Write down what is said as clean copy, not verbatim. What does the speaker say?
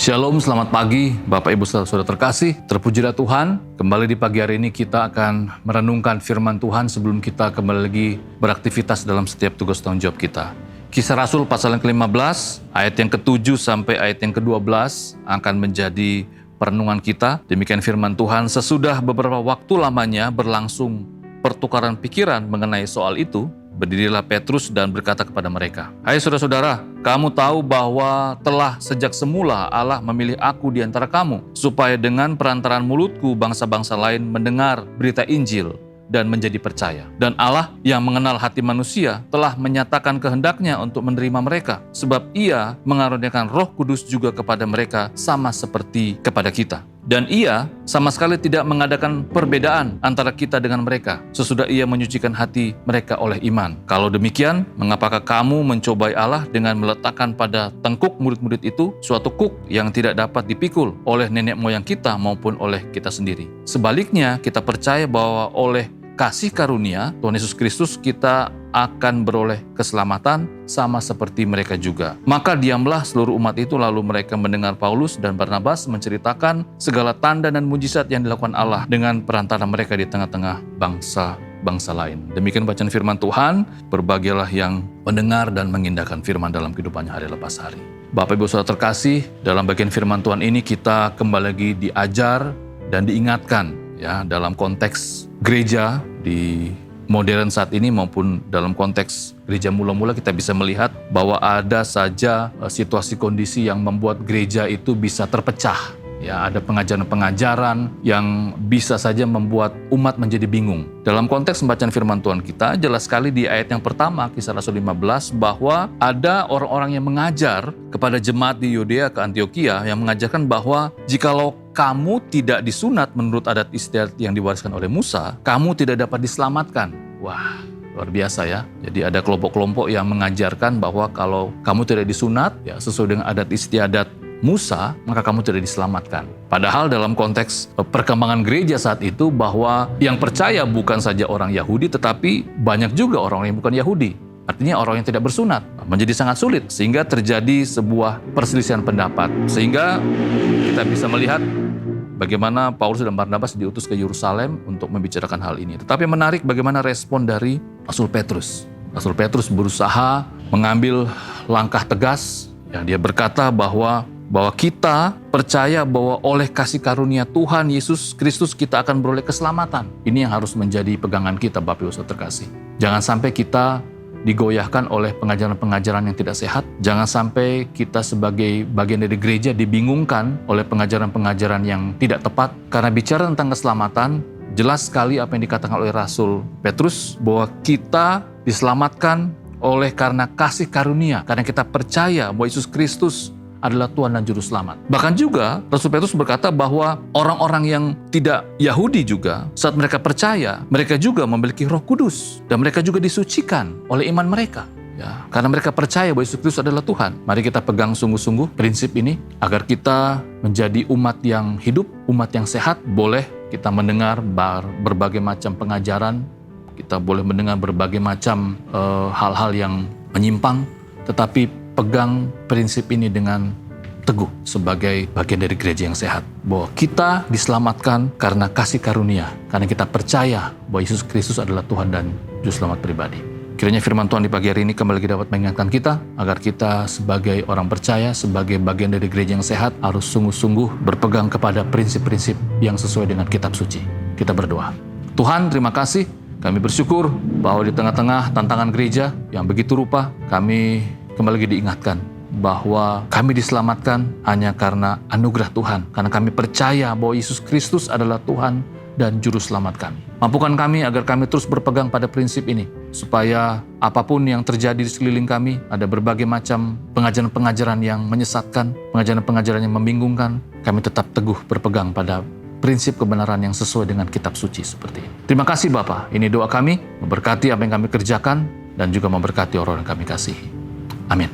Shalom, selamat pagi Bapak Ibu Saudara terkasih. Terpujilah Tuhan, kembali di pagi hari ini kita akan merenungkan firman Tuhan sebelum kita kembali lagi beraktivitas dalam setiap tugas tanggung jawab kita. Kisah Rasul pasal yang ke-15, ayat yang ke-7 sampai ayat yang ke-12 akan menjadi perenungan kita. Demikian firman Tuhan, sesudah beberapa waktu lamanya berlangsung pertukaran pikiran mengenai soal itu, berdirilah Petrus dan berkata kepada mereka, "Hai saudara-saudara, kamu tahu bahwa telah sejak semula Allah memilih aku di antara kamu, supaya dengan perantaraan mulutku bangsa-bangsa lain mendengar berita Injil dan menjadi percaya. Dan Allah yang mengenal hati manusia telah menyatakan kehendaknya untuk menerima mereka, sebab Ia mengaruniakan Roh Kudus juga kepada mereka sama seperti kepada kita. Dan Ia sama sekali tidak mengadakan perbedaan antara kita dengan mereka, sesudah Ia menyucikan hati mereka oleh iman. Kalau demikian, mengapakah kamu mencobai Allah dengan meletakkan pada tengkuk murid-murid itu suatu kuk yang tidak dapat dipikul oleh nenek moyang kita maupun oleh kita sendiri? Sebaliknya, kita percaya bahwa oleh kasih karunia Tuhan Yesus Kristus kita akan beroleh keselamatan sama seperti mereka juga. Maka diamlah seluruh umat itu, lalu mereka mendengar Paulus dan Barnabas menceritakan segala tanda dan mujizat yang dilakukan Allah dengan perantara mereka di tengah-tengah bangsa lain." Demikian bacaan firman Tuhan. Berbahagialah yang mendengar dan mengindahkan firman dalam kehidupannya hari lepas hari. Bapak Ibu Saudara terkasih, dalam bagian firman Tuhan ini kita kembali lagi diajar dan diingatkan ya dalam konteks gereja di modern saat ini maupun dalam konteks gereja mula-mula, kita bisa melihat bahwa ada saja situasi kondisi yang membuat gereja itu bisa terpecah. Ya, ada pengajaran-pengajaran yang bisa saja membuat umat menjadi bingung. Dalam konteks pembacaan firman Tuhan kita, jelas sekali di ayat yang pertama, Kisah Rasul 15, bahwa ada orang-orang yang mengajar kepada jemaat di Yudea ke Antioquia yang mengajarkan bahwa jikalau kamu tidak disunat menurut adat istiadat yang diwariskan oleh Musa, kamu tidak dapat diselamatkan. Wah, luar biasa ya. Jadi ada kelompok-kelompok yang mengajarkan bahwa kalau kamu tidak disunat ya sesuai dengan adat istiadat Musa, maka kamu tidak diselamatkan. Padahal dalam konteks perkembangan gereja saat itu, bahwa yang percaya bukan saja orang Yahudi, tetapi banyak juga orang yang bukan Yahudi. Artinya orang yang tidak bersunat menjadi sangat sulit, sehingga terjadi sebuah perselisihan pendapat. Sehingga kita bisa melihat bagaimana Paulus dan Barnabas diutus ke Yerusalem untuk membicarakan hal ini. Tetapi menarik bagaimana respon dari Rasul Petrus. Rasul Petrus berusaha mengambil langkah tegas. Ya, dia berkata bahwa kita percaya bahwa oleh kasih karunia Tuhan Yesus Kristus kita akan beroleh keselamatan. Ini yang harus menjadi pegangan kita, Bapak Ibu Saudara terkasih. Jangan sampai kita digoyahkan oleh pengajaran-pengajaran yang tidak sehat. Jangan sampai kita sebagai bagian dari gereja dibingungkan oleh pengajaran-pengajaran yang tidak tepat. Karena bicara tentang keselamatan, jelas sekali apa yang dikatakan oleh Rasul Petrus, bahwa kita diselamatkan oleh karena kasih karunia, karena kita percaya bahwa Yesus Kristus adalah Tuhan dan Juru Selamat. Bahkan juga Rasul Petrus berkata bahwa orang-orang yang tidak Yahudi juga, saat mereka percaya, mereka juga memiliki Roh Kudus dan mereka juga disucikan oleh iman mereka. Ya, karena mereka percaya bahwa Yesus Kristus adalah Tuhan. Mari kita pegang sungguh-sungguh prinsip ini agar kita menjadi umat yang hidup, umat yang sehat. Boleh kita mendengar berbagai macam pengajaran, kita boleh mendengar berbagai macam hal-hal yang menyimpang, tetapi pegang prinsip ini dengan teguh sebagai bagian dari gereja yang sehat. Bahwa kita diselamatkan karena kasih karunia, karena kita percaya bahwa Yesus Kristus adalah Tuhan dan Juru Selamat pribadi. Kiranya firman Tuhan di pagi hari ini kembali lagi dapat mengingatkan kita, agar kita sebagai orang percaya, sebagai bagian dari gereja yang sehat, harus sungguh-sungguh berpegang kepada prinsip-prinsip yang sesuai dengan kitab suci. Kita berdoa. Tuhan, terima kasih. Kami bersyukur bahwa di tengah-tengah tantangan gereja yang begitu rupa, kami kembali lagi diingatkan bahwa kami diselamatkan hanya karena anugerah Tuhan. Karena kami percaya bahwa Yesus Kristus adalah Tuhan dan Juru Selamat kami. Mampukan kami agar kami terus berpegang pada prinsip ini, supaya apapun yang terjadi di sekeliling kami, ada berbagai macam pengajaran-pengajaran yang menyesatkan, pengajaran-pengajaran yang membingungkan, kami tetap teguh berpegang pada prinsip kebenaran yang sesuai dengan kitab suci seperti ini. Terima kasih Bapa, ini doa kami, memberkati apa yang kami kerjakan, dan juga memberkati orang yang kami kasihi. Amin.